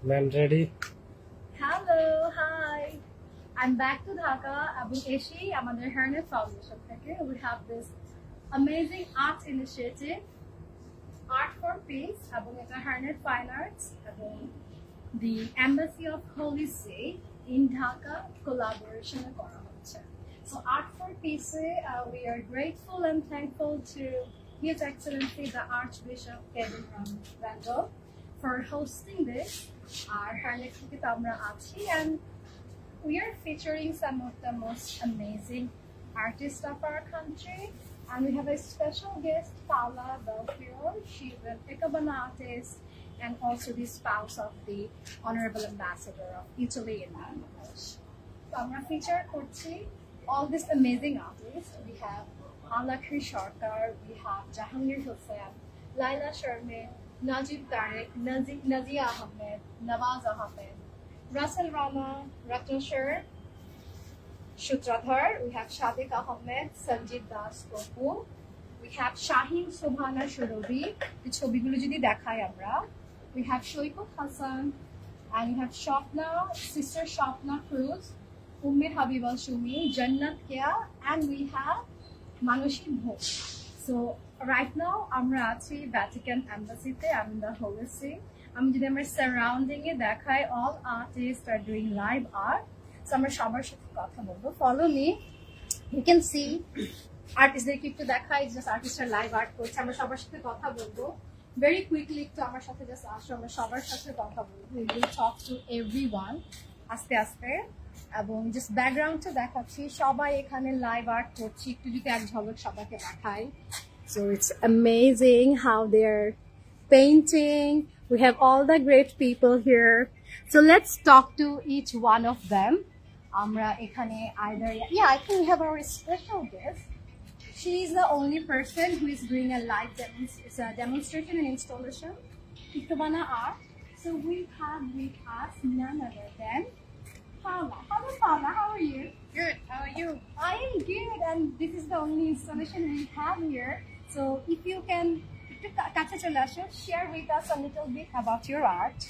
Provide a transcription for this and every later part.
Man ready? Hello, hi. I'm back to Dhaka. Abung Eshi, amader Hernet Foundation থেকে. We have this amazing art initiative, Art for Peace, abung eta Hernet Fine Arts, abung the Embassy of Holy See in Dhaka collaboration kora hocche. So Art for Peace, we are grateful and thankful to His Excellency the Archbishop Kevin Randall for hosting this. Our Hernet থেকে তো আমরা আছি, and we are featuring some of the most amazing artists of our country, and we have a special guest, Paola Belfiore. She's an Ikebana artist and also the spouse of the Honorable Ambassador of Italy in Bangladesh. So I'm going to feature all these amazing artists. We have Alakri Sharkar, we have Jahangir Hussain, Laila Sharmin, Najib Tariq, Nazia Ahmed, Nawaz Ahmed, Russell Rama, Ratnashar, Shutradhar, we have Shadiq Ahmed, Sanjit Das Kopu, we have Shaheen Subhana Shurobi, the ছবিগুলো যদি দেখাই আমরা, we have Shoikut Hassan, and we have Shopna, Sister Shopna Cruz, Ummir Habibal Shumi, Jannat Kia, and we have Manushi Bhok. So right now আমরা আছি Vatican Embassy তে, I'm in the Holy See. আমি যদি আমার surrounding এ দেখাই, all artists are doing live art. So আমরা সবার সাথে কথা বলবো. Follow me. You can see আর্টিস্টদেরকে একটু দেখাই, জাস্ট আর্টিস্টরা লাইভ আর্ট করছে, আমরা সবার সাথে কথা বলবো। Very quickly একটু আমার সাথে জাস্ট আসো, আমরা সবার সাথে কথা বলবো। We will talk to everyone আস্তে আস্তে, এবং জাস্ট ব্যাকগ্রাউন্ডটা দেখাচ্ছি, সবাই এখানে লাইভ আর্ট করছি, একটু যদি এক ঝলক সবাইকে দেখাই। So it's amazing how they're painting. We have all the great people here. So let's talk to each one of them. Amra ekhane either, yeah, I think we have our special guest. She is the only person who is doing a live demonstration and installation, Ikebana art. So we have with us none other than Paola. Hello Paola, how are you? Good, how are you? I am good, and this is the only installation we have here. So if you can share with us a little bit about your art.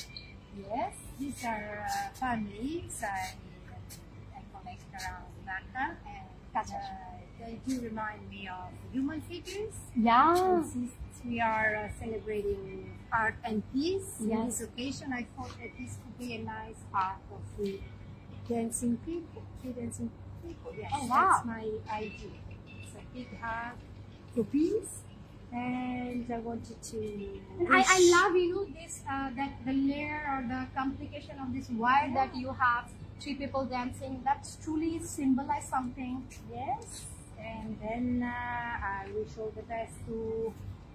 Yes, these are families I collect around Dhaka, and they do remind me of human figures. Yeah. And since we are celebrating art and peace, Yes. on this occasion I thought that this could be a nice art of the dancing people, free dancing people. Yes, Oh, wow. That's my idea. It's a big heart for peace. And I wanted to. And I love, you know, this that the layer or the complication of this wire that you have, three people dancing. That's truly symbolize something. Yes, and then I wish all the best to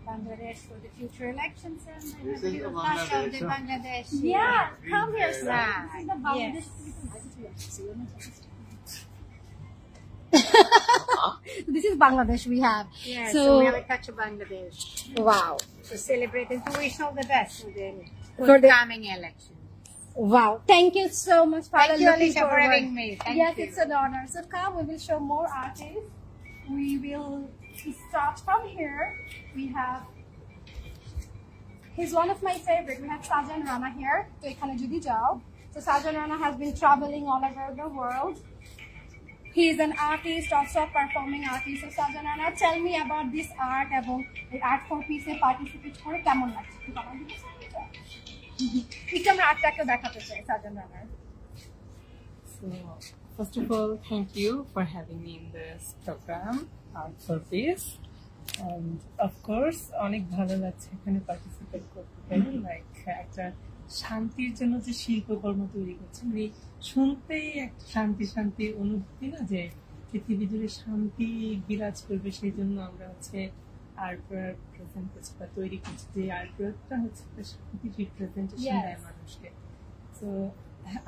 Bangladesh for the future elections, and I have a little flash of the Bangladesh. Yeah, come here, sir. Right. This is the Bangladesh. This is Bangladesh we have. Yeah, So- so we have a touch of Bangladesh Wow. to celebrate and to wish all the best for the For the- forthcoming election. Wow. Thank you so much, Paola. Thank you, Looking Alicia, for forward. having me. Thank Yes, you. it's an honor. So come, we will show more artists. We will start from here. We have, he's one of my favorite. We have Sajan Rana here. So ekhane jodi jao. So Sajan Rana has been traveling all over the world. He is an artist, also a performing artist. So Sajan Rana, tell me about this art, এবং the Art for Peace A participate করে কেমন লাগছে? একটু বলা দিতে চাই এটা? একটু আমরা আর্টটাকে দেখাতে চাই সাজান রানার। So, first of all, thank you for having me in this program, Art for Peace. And of course, অনেক ভালো লাগছে এখানে পার্টিসিপেট করতে পেরে, লাইক একটা শান্তির জন্য যে শিল্পকর্ম তৈরি করছে, মানে শুনতেই একটা শান্তি শান্তি অনুভূতি না, যে পৃথিবী জুড়ে শান্তি বিরাজ করবে, সেই জন্য আমরা হচ্ছে আর্ট প্রেজেন্ট করছি বা তৈরি করছি, যে আর্ট হচ্ছে একটা শান্তির রিপ্রেজেন্টেশন দেয় মানুষকে। তো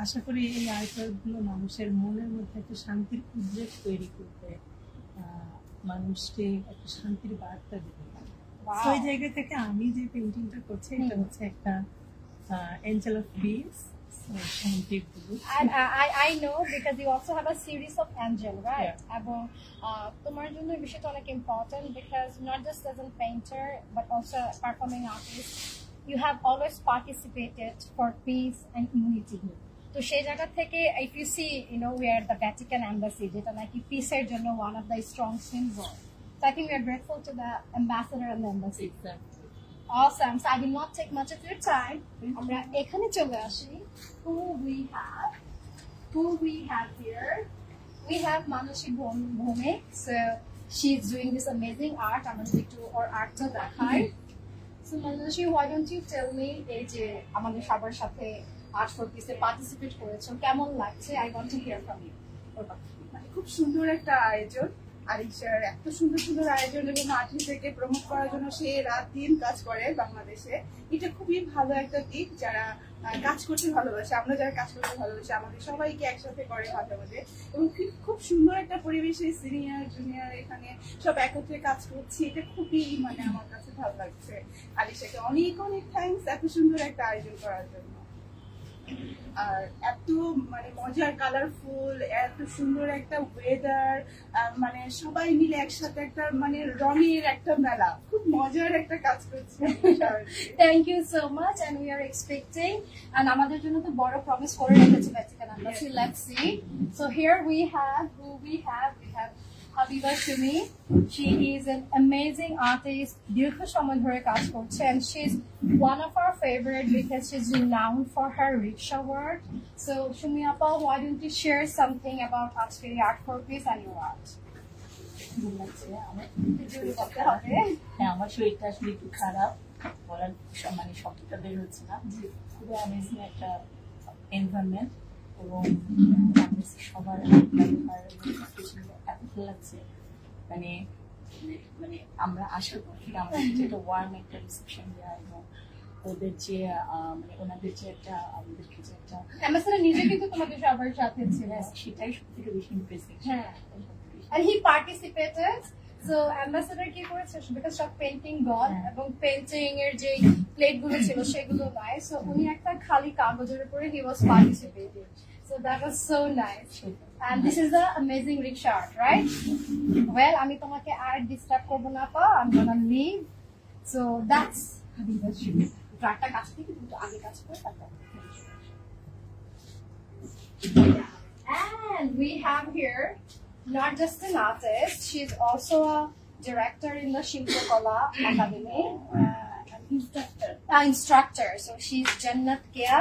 আশা করি এই আর্টগুলো মানুষের মনের মধ্যে একটা শান্তির উদ্রেক তৈরি করবে, মানুষকে একটা শান্তির বার্তা দেবে। তো এই জায়গা থেকে আমি যে পেইন্টিংটা করছি, এটা হচ্ছে একটা এঞ্জেল অফ পিস, শান্তির দূত। And I know because you also have a series of angel, right? এবং তোমার জন্য এই বিষয়টা অনেক important because not just as a painter but also a performing artist, you have always participated for peace and unity. তো সেই জায়গা থেকে if you see, you know, we are the Vatican embassy, যেটা নাকি পিসের জন্য one of the strong symbol. So I think we are grateful to the ambassador and the embassy. Exactly. Awesome. So I will not take much of your time. আমরা এখানে চলে আসি. Who we have here? We have Manashi Bhome. So she's doing this amazing art. I'm going to do our art to দেখাই. So Manashi, why don't you tell me এই যে আমাদের সবার সাথে আর্ট ফর পিসে পার্টিসিপেট করেছো, কেমন লাগছে? I want to hear from you. মানে খুব সুন্দর একটা আয়োজন, আরিশার এত সুন্দর সুন্দর আয়োজন এবং আর্টিস্টকে প্রমোট করার জন্য সে রাত দিন কাজ করে বাংলাদেশে। এটা খুবই ভালো একটা দিক, যারা কাজ করতে ভালোবাসে, আমরা যারা কাজ করতে ভালোবাসি আমাদের সবাইকে একসাথে করে মাঝে মাঝে, এবং খুব সুন্দর একটা পরিবেশে সিনিয়র জুনিয়র এখানে সব একত্রে কাজ করছি। এটা খুবই মানে আমার কাছে ভালো লাগছে। আরিশাকে অনেক অনেক থ্যাঙ্কস এত সুন্দর একটা আয়োজন করার জন্য। আর এত মানে মজার কালারফুল, এত সুন্দর একটা ওয়েদার, মানে সবাই মিলে একসাথে একটা মানে রঙের একটা মেলা, খুব মজার একটা কাজ করছে। Thank you so much, and we are expecting, and আমাদের জন্য তো বড় প্রমিস করে রেখেছে Vatican Embassy. Let's see. So here we have Habiba Shumi. She is an amazing artist. দীর্ঘ সময় ধরে কাজ করছে, and she's one of our favorite because she's renowned for her rickshaw work. So Shumi Appa, why don't you share something about Askeri Art for Peace and your art? আমার শরীরটা আসলে একটু খারাপ, বলার মানে শব্দটা বের হচ্ছে না। খুবই অ্যামেজিং একটা এনভায়রনমেন্ট, এবং সবার ব্যবহার এত ভালো লাগছে। মানে মানে আমরা আশা করি আমাদের যেটা ওয়ার্ম একটা রিসেপশন দেওয়া, এবং ওদের যে মানে ওনাদের যে একটা আমাদেরকে যে একটা অ্যাম্বাসেডর নিজে কিন্তু তোমাদের সবার সাথে ছিলেন, সেটাই সব থেকে বেশি ইমপ্রেসিভ। হ্যাঁ, and he participated. So ambassador কি করেছে, because সব পেইন্টিং গন এবং পেইন্টিং এর যে প্লেট গুলো ছিল সেগুলো নাই, সো উনি একটা খালি কাগজের উপরে he was participating. So that was so nice. And this is the amazing rickshaw art, right? Well, আমি তোমাকে আর ডিস্টার্ব করব না পা, I'm gonna leave. So that's Habiba's shoot. ট্রাকটা কাছ থেকে একটু আগে কাজ করে তারপর। And we have here not just an artist, she's also a director in the Shilpakola Academy, instructor. So she's Jannat Kia.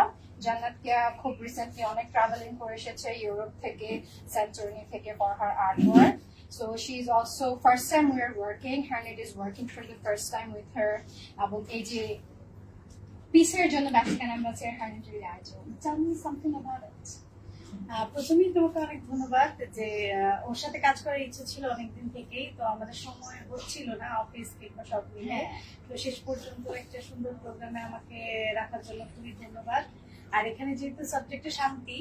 খুব রিসেন্টলি অনেক ট্রাভেলিং করে এসেছে ইউরোপ থেকে, সেন্টোরিনি থেকে, for her artwork. So she's also first time we are working, Harnet is working for the first time with her. এবং এই যে পিসের জন্য Vatican Embassy Harnet আয়োজন। Tell me something about it. প্রথমেই তোমাকে অনেক ধন্যবাদ, যে ওর সাথে কাজ করার ইচ্ছে ছিল অনেকদিন থেকেই, তো আমাদের সময় হচ্ছিল না অফিস কিংবা সব মিলে, তো শেষ পর্যন্ত একটা সুন্দর প্রোগ্রামে আমাকে রাখার জন্য খুবই ধন্যবাদ। আর এখানে যেহেতু সাবজেক্টে শান্তি,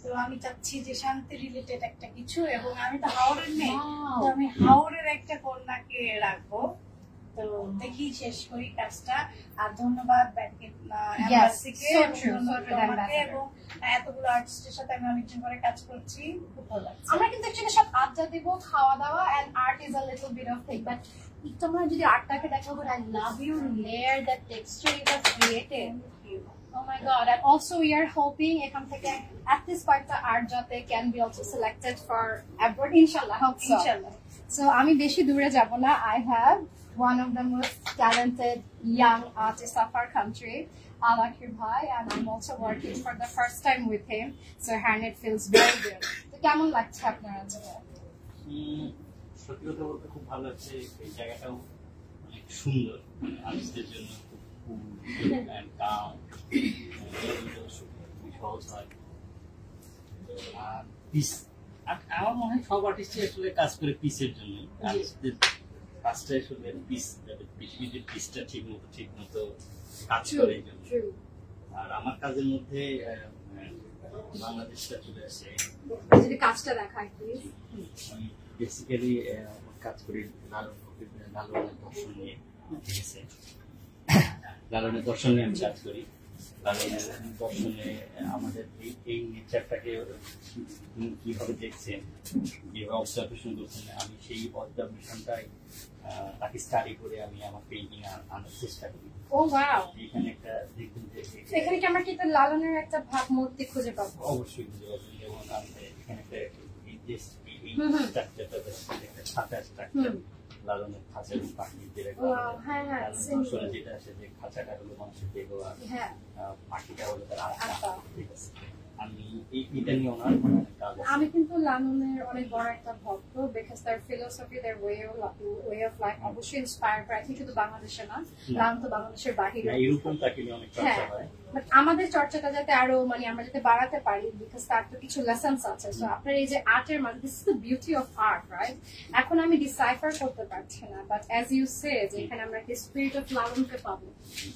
তো আমি চাচ্ছি যে শান্তি রিলেটেড একটা কিছু, এবং আমি তো হাওড়ের নেই, তো আমি হাওড়ের একটা কন্যাকে রাখবো। তো দেখি শেষ করি কাজটা। আর ধন্যবাদ এমবাসিকে এবং এতগুলো আর্টিস্টের সাথে আমি অনেকদিন পরে কাজ করছি, খুব ভালো লাগছে। আমরা কিন্তু একচুয়ালি সব আড্ডা দিব, খাওয়া দাওয়া, and art is a little bit of thing, but তোমরা যদি আর্টটাকে দেখো, but I love your layer, that texture you have created. Oh my god. And also we are hoping এখান থেকে at least কয়েকটা art যাতে can be also selected for abroad, inshallah. Hope so. ইনশাআল্লাহ। So আমি বেশি দূরে যাব না, I have one of the most talented young artists of our country, Alakir Bhai, and I'm also working for the first time with him, so Harnet feels very good. So কেমন লাগছে আপনার আজকে? সত্যি কথা বলতে খুব ভালো লাগছে, এই জায়গাটাও অনেক সুন্দর, আর্টিস্টদের জন্য খুব কুল এন্ড কাম, সহজ হয়। আর পিস, আমার মনে হয় সব আর্টিস্টই আসলে কাজ করে পিসের জন্য। আর্টিস্টদের কাজটা আসলে পিস, পৃথিবীতে পিসটা ঠিক মতো কাজ করে এই জন্য। আর আমার কাজের মধ্যে বাংলাদেশটা চলে আসে। যদি কাজটা দেখাই প্লিজ। আমি বেসিক্যালি কাজ করি লালনের দর্শন নিয়ে, ঠিক আছে? লালনের দর্শন নিয়ে আমি কাজ করি। লালনের দর্শনে আমাদের এই নেচারটাকে কিভাবে দেখছেন, কিভাবে অবজারভেশন করছেন, আমি সেই অবজারভেশনটাই তাকে স্টাডি করে আমি আমার পেইন্টিং আনার চেষ্টা করি। ও ওয়াও, এখানে একটা দেখুন যে এখানে কি আমরা কি একটা লালনের একটা ভাবমূর্তি খুঁজে পাবো? অবশ্যই বুঝতে পারবেন, যেমন এখানে একটা একটা খাঁচা স্ট্রাকচার, লালনের খাঁচা এবং পাখিদের যেটা আছে যে খাঁচাটা হলো মানুষের দেহ আর পাখিটা হলো তার আত্মা। ঠিক আছে, আমি এটা নিয়ে ওনার কাজ। আমি কিন্তু লালনের অনেক বড় একটা ভক্ত, বিকজ তার ফিলোসফি, তার ওয়ে অফ লাইফ অবশ্যই ইন্সপায়ার করে। আই থিংক শুধু বাংলাদেশে না, লালন তো বাংলাদেশের বাহিরে এরকম তাকে নিয়ে অনেক চর্চা হয়। বাট আমাদের চর্চাটা যাতে আরো মানে আমরা যাতে বাড়াতে পারি, বিকজ তার তো কিছু লেসন্স আছে। সো আপনার এই যে আর্টের মানে this is the beauty of art, right? এখন আমি ডিসাইফার করতে পারছি না, বাট অ্যাজ ইউ সে যে এখানে আমরা একটা স্পিরিট অফ লালনকে পাবো।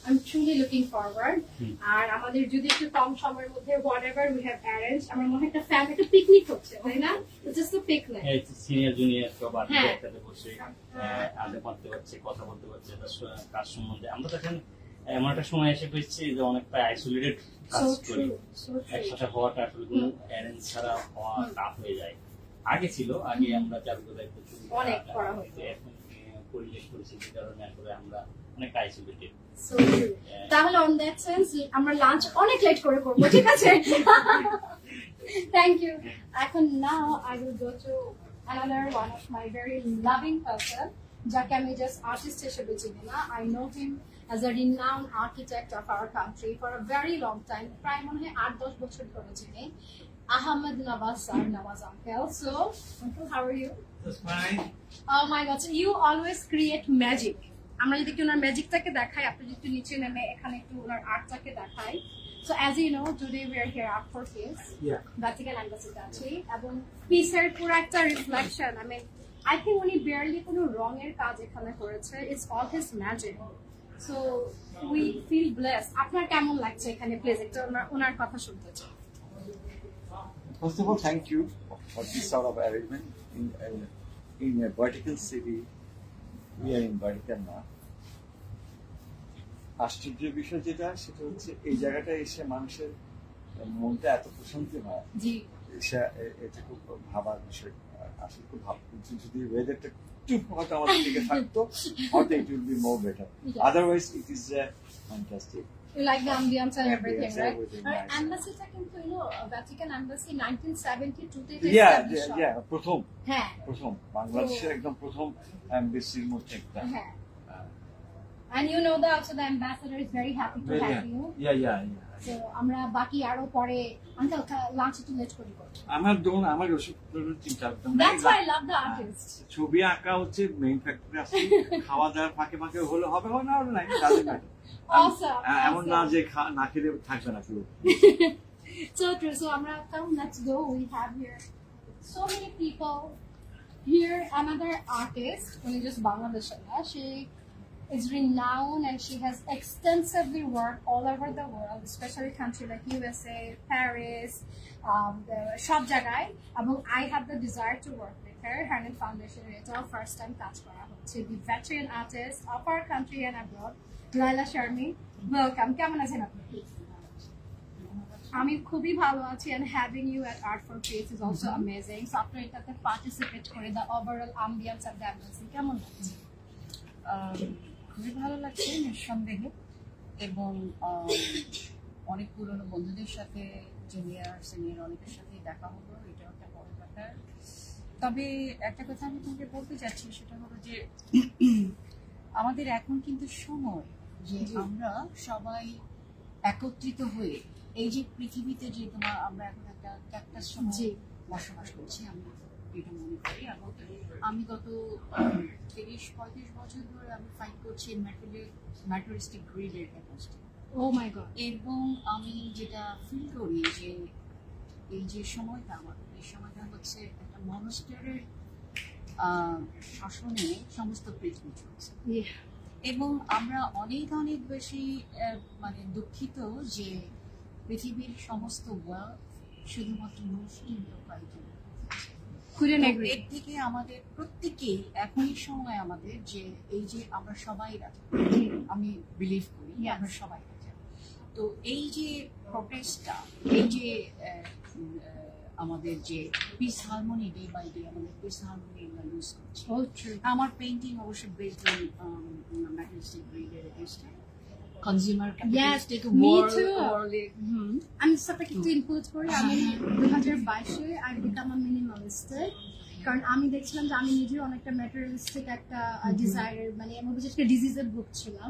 I am truly looking forward. আর আমাদের যদি একটু কম সময়ের মধ্যে whatever we have arrange, আমার মনে হয় একটা ফ্যামিলি একটা পিকনিক হচ্ছে, তাই না? জাস্ট আ পিকনিক, সিনিয়র জুনিয়র সবার একসাথে বসে আড্ডা মারতে পারছে, কথা বলতে পারছে তার কাজ সম্বন্ধে। আমরা তো এখন এমন একটা সময় এসে পেয়েছি যে অনেকটা আইসোলেটেড কাজ করি, একসাথে হওয়াটা আসলে কোনো অ্যারেঞ্জ ছাড়া হওয়া টাফ হয়ে যায়। আগে ছিল, আগে আমরা চালু করে অনেক করা হতো, এখন পরিবেশ পরিস্থিতির কারণে আসলে আমরা অনেক আইসোলেটেড। তাহলে অন দ্যাট সেন্স আমরা লাঞ্চ অনেক লেট করে করবো, ঠিক আছে? Thank you. এখন now I will go to another one of my very loving person, যাকে আমি জাস্ট আর্টিস্ট হিসেবে চিনি না। I know him as a renowned architect of our country for a very long time. প্রায় মনে হয় 8-10 বছর ধরে চিনি। Ahmed Nawaz sir, Nawaz uncle. So, uncle, how are you? That's fine. Oh my God, so you always create magic. আমরা যদি কি ওনার ম্যাজিকটাকে দেখাই, আপনি যদি একটু নিচে নেমে এখানে একটু ওনার আর্টটাকে দেখাই। So as you know, today we are here at for Peace, Vatican Embassy আছি, এবং পিসের পুরো একটা reflection. I mean, I think উনি barely কোনো রঙের কাজ এখানে করেছে। It's all his magic. So we feel blessed. আপনার কেমন লাগছে এখানে? প্লিজ একটু ওনার কথা শুনতে চাই। First of all, thank you for this sort of arrangement in a Vatican city. We are in Vatican now. আশ্চর্য বিষয় যেটা সেটা হচ্ছে এই জায়গাটা এসে মানুষের মনটা এত প্রশান্তি হয়, এটা খুব ভাবার বিষয়। আসলে খুব ভাবছি যদি ওয়েদারটা একটু হয়তো আমাদের দিকে থাকতো, হয়তো it will be more better. Otherwise it is fantastic. You like the ambience and everything, right? Embassy টা কিন্তু Vatican Embassy 1972 তে প্রথম বাংলাদেশের একদম প্রথম এমবাসির মধ্যে একটা। And you know that also the ambassador is very happy to have you. Yeah. So আমরা বাকি আরো পরে আঙ্কেল লাঞ্চ একটু লেট করি। আমার ওষুধ চিন্তা করতাম। That's why I love the artist. ছবি আঁকা হচ্ছে মেইন ফ্যাক্টরি, আছে খাওয়া দাওয়ার ফাঁকে ফাঁকে হলে হবে না হলে নাই। Awesome. এমন না যে না খেলে থাকবে না কেউ। So true. So আমরা let's go. We have here so many people here. Another artist, only just Bangladesh. She is renowned and she has extensively worked all over the world, especially countries like USA, Paris, the shop jagai. I have the desire to work with her. Hernan Foundation, it's our first time touch kora hocche. The veteran artist of our country and abroad, Laila Sharmi. Welcome. Kemon achen apni? আমি খুবই ভালো আছি, and having you at Art for Peace is also amazing. So আপনি এটাতে participate করে the overall ambience of the embassy কেমন লাগছে? খুবই ভালো লাগছে নিঃসন্দেহে, এবং অনেক পুরনো বন্ধুদের সাথে জুনিয়র সিনিয়র অনেকের সাথে দেখা হলো, এটাও একটা বড় ব্যাপার। তবে একটা কথা আমি তোমাকে বলতে চাচ্ছি, সেটা হলো যে আমাদের এখন কিন্তু সময় যে আমরা সবাই একত্রিত হয়ে এই যে পৃথিবীতে যে আমরা এখন একটা সময় বসবাস করছি, আমি এটা মনে করি। এবং আমি গত 30-35 বছর ধরে আমি ফাইট করছি ম্যাটেরিয়ালিস্টিক গ্রিডের এগেইনস্টে। ও মাই গড। এবং আমি যেটা ফিল করি যে এই যে সময়টা আমাদের, এই সময়টা হচ্ছে একটা মনস্টারের শাসনে সমস্ত পৃথিবী চলছে, এবং আমরা অনেক বেশি মানে দুঃখিত যে পৃথিবীর সমস্ত ওয়েলথ শুধুমাত্র মুসলিম লোকাইতে। এর থেকে আমাদের প্রত্যেকেই এখনই সময় আমাদের যে এই যে আমরা সবাই রাজি, আমি বিলিভ করি আমরা সবাই রাজি, তো তো এই যে প্রোগ্রেসটা, এই যে আমাদের যে peace harmony, day by day আমাদের পিস হারমোনি আমরা ইউজ করছি। আমার পেইন্টিং অবশ্যই বেসড অন ম্যাটেরিয়ালিস্টিক গ্রিডের এগেইনস্ট কনজিউমার ক্যাপিটালিস্টিক ওয়ার্ল্ড। আমি সাথে একটু ইনপুট করি। আমি 2022-এ আই বিকাম আ মিনিমালিস্টিক, কারণ আমি দেখছিলাম যে আমি নিজে অনেকটা ম্যাটেরিয়ালিস্টিক একটা ডিজায়ার, মানে আমার যেটা ডিজিজের বুক ছিলাম,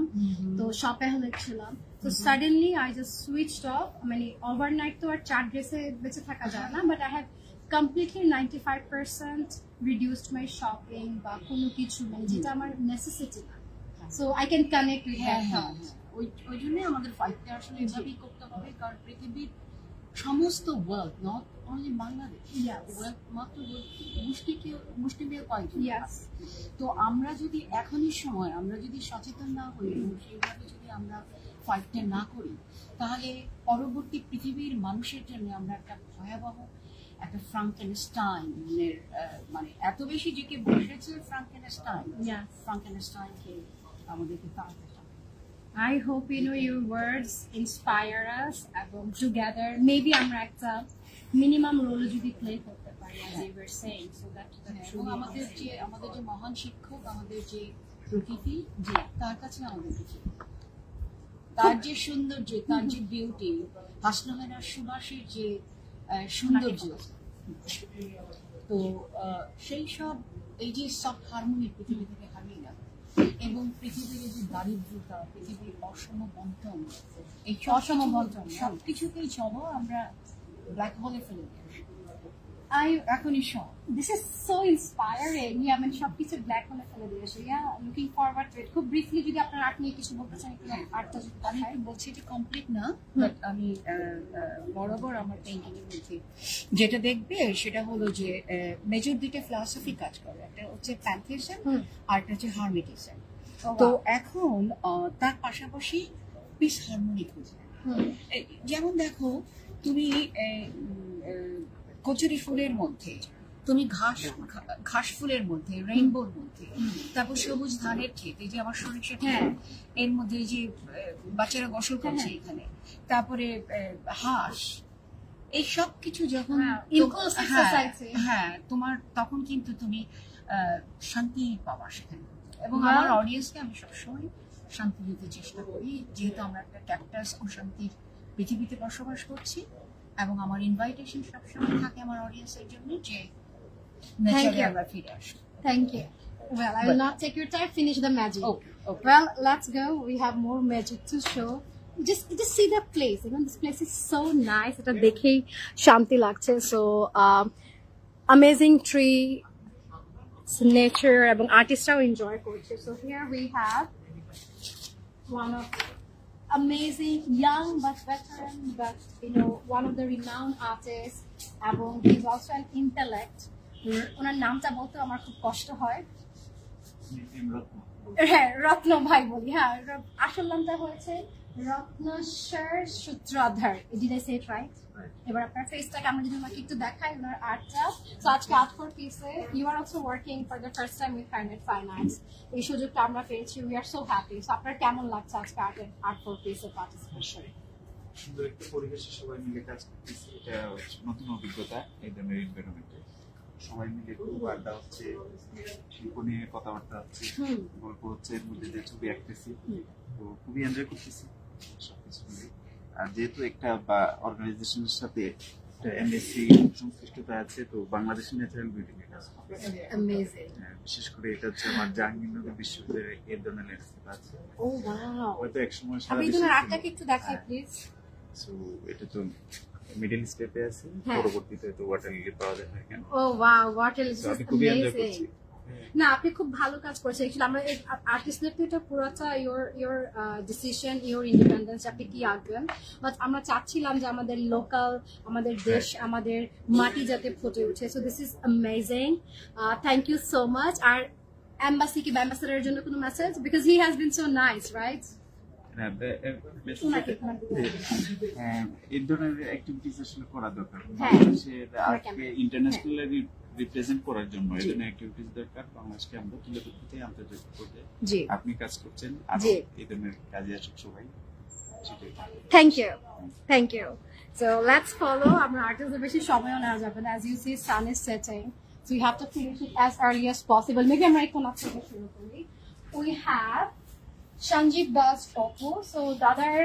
তো শপে ছিলাম। তো suddenly I just switched off, মানে ওভারনাইট তো আর 4 ড্রেসে বেঁচে থাকা যায় না, but I have completely 95% reduced my shopping বা কোনো কিছু, মানে যেটা আমার নেসেসিটি না। So I can connect with that thought. ওই জন্যই আমাদের ফাইটটা আসলে এভাবেই করতে হবে, কারণ পৃথিবীর সমস্ত world, not only Bangladesh, world মাত্র মুষ্টিমেয় কয়েকজন। তো আমরা যদি এখনই সময় আমরা যদি সচেতন না হই এবং সেইভাবে যদি আমরা ফাইটটা না করি, তাহলে পরবর্তী পৃথিবীর মানুষের জন্য আমরা একটা ভয়াবহ একটা ফ্রাঙ্কেনস্টাইনের, মানে এত বেশি যে কে বসেছে ফ্রাঙ্কেনস্টাইনকে আমাদেরকে তাড়াতে হবে। I hope your words inspire us, এবং together maybe আমরা একটা মিনিমাম রোল যদি প্লে করতে পারি, as you were saying, so that এবং আমাদের যে মহান শিক্ষক, আমাদের যে প্রকৃতি, তার কাছে আমাদের তার যে সৌন্দর্য, তার যে বিউটি, হাসনাহেনার সুবাসের যে সৌন্দর্য, তো সেই সব এই যে সফট হারমোনি পৃথিবী থেকে হারিয়ে গেল, এবং পৃথিবীর যে দারিদ্রতা, পৃথিবীর অসম বন্টন, এই অসম বন্টন সবকিছুকেই চলো আমরা ব্ল্যাক হোলে ফেলে দিই। এখনই সব This is so inspiring. Yeah, মানে সবকিছু ব্ল্যাক হোলে ফেলে দিয়েছে। লুকিং ফরওয়ার্ড টু ইট। খুব ব্রিফলি যদি আপনার আর্ট নিয়ে কিছু বলতে চান, একটু আর্টটা যদি আমি বলছি এটা কমপ্লিট না, বাট আমি বরাবর আমার পেইন্টিং এর মধ্যে যেটা দেখবে সেটা হলো যে মেজর দুইটা ফিলসফি কাজ করে, একটা হচ্ছে প্যান্থিজম আর একটা হচ্ছে হারমেটিজম। তো এখন তার পাশাপাশি পিস হারমোনি খুঁজে, যেমন দেখো তুমি কচুরি ফুলের মধ্যে, তুমি ঘাস ফুলের মধ্যে, রেইনবোর মধ্যে, তারপর সবুজ ধানের ক্ষেত, এই যে আমার সরিষা ক্ষেত, এর মধ্যে যে বাচ্চারা গোসল করছে এখানে, তারপরে হাঁস, এই সব কিছু যখন তোমার, তখন কিন্তু তুমি শান্তি পাবা সেখানে। এবং আমার অডিয়েন্সকে আমি সবসময় শান্তি দিতে চেষ্টা করি, যেহেতু আমরা একটা ক্যাকটাস ও শান্তির পৃথিবীতে বসবাস করছি, এবং আমার ইনভাইটেশন সবসময় থাকে আমার অডিয়েন্সের জন্য যে নেচারে আমরা ফিরে আসি। Thank you. Well, I will not take your time. Finish the magic. Okay. Well, let's go. We have more magic to show. Just see the place. Even this place is so nice. It's dekhi shanti lagche. So amazing tree, it's nature, এবং artistরাও enjoy করছে. So here we have one of amazing young but veteran, but one of the renowned artists, এবং he's also an intellect. ওনার নামটা বলতে আমার খুব কষ্ট হয়, হ্যাঁ রত্ন ভাই বলি, হ্যাঁ আসল নামটা হয়েছে রত্নেশ্বর সূত্রধর। Did I say it right? এবার আপনার ফেসটাকে আমরা যদি আমাকে একটু দেখাই, ওনার আর্টটা। তো আজকে আর্ট ফর পিসে you are also working for the first time with finite fine arts, এই সুযোগটা আমরা পেয়েছি। We are so happy. So আপনার কেমন লাগছে আজকে আর্ট ফর পিসে পার্টিসিপেশন? সুন্দর একটা পরিবেশে সবাই মিলে কাজ করতেছি, এটা নতুন অভিজ্ঞতা এই ধরনের এনভায়রনমেন্টে। সবাই মিলে খুব আড্ডা হচ্ছে, শিল্প নিয়ে কথাবার্তা হচ্ছে, গল্প হচ্ছে, এর মধ্যে যে ছবি আঁকতেছি, তো খুবই এনজয় করতেছি সবকিছু মিলে। আর যেহেতু একটা অর্গানাইজেশনের সাথে একটা এমএসসি সংশ্লিষ্টতা আছে, তো বাংলাদেশের ন্যাচারাল বিউটি নিয়ে কাজ করতেছি। বিশেষ করে এটা হচ্ছে আমার জাহাঙ্গীরনগর বিশ্ববিদ্যালয়ের এর ধরনের ল্যান্ডস্কেপ আছে। ও ওয়াও, হয়তো একসময় সারা আপনি দেশে আপনার আর্টটাকে একটু দেখাই প্লিজ। সো এটা তো মিডল স্টেপে আছে, পরবর্তীতে তো ওয়াটার লিলি পাওয়া যায় না কেন। ও ওয়াও, ওয়াটার লিলি আমি খুবই এনজয় করছি। না, আপনি খুব ভালো কাজ করছেন। অ্যাকচুয়ালি আমরা আর্টিস্টদের তো এটা পুরোটা ইওর ডিসিশন, ইওর ইন্ডিপেন্ডেন্স, আপনি কি আঁকবেন। বাট আমরা চাচ্ছিলাম যে আমাদের লোকাল, আমাদের দেশ, আমাদের মাটি যাতে ফুটে উঠে। So this is amazing, thank you so much. আর এম্বাসি কি অ্যাম্বাসেডারের জন্য কোনো message, because he has been so nice, right? এই ধরনের অ্যাক্টিভিটিস আসলে করা দরকার, বাংলাদেশের আর্টকে ইন্টারন্যাশনালি রিপ্রেজেন্ট করার জন্য এই ধরনের অ্যাক্টিভিটিস দরকার। বাংলাদেশকে আমরা তুলে ধরতে আন্তর্জাতিক পর্যায়ে আপনি কাজ করছেন, আর এই ধরনের কাজে আসুক সবাই। Thank you. Thank you. So let's follow. Our artist is beshi shomoy na jabe. As you see, sun is setting. So we have to finish it as early as possible. Maybe I'm right to shuru kori. We have Sanjeev Das Popu. So Dadar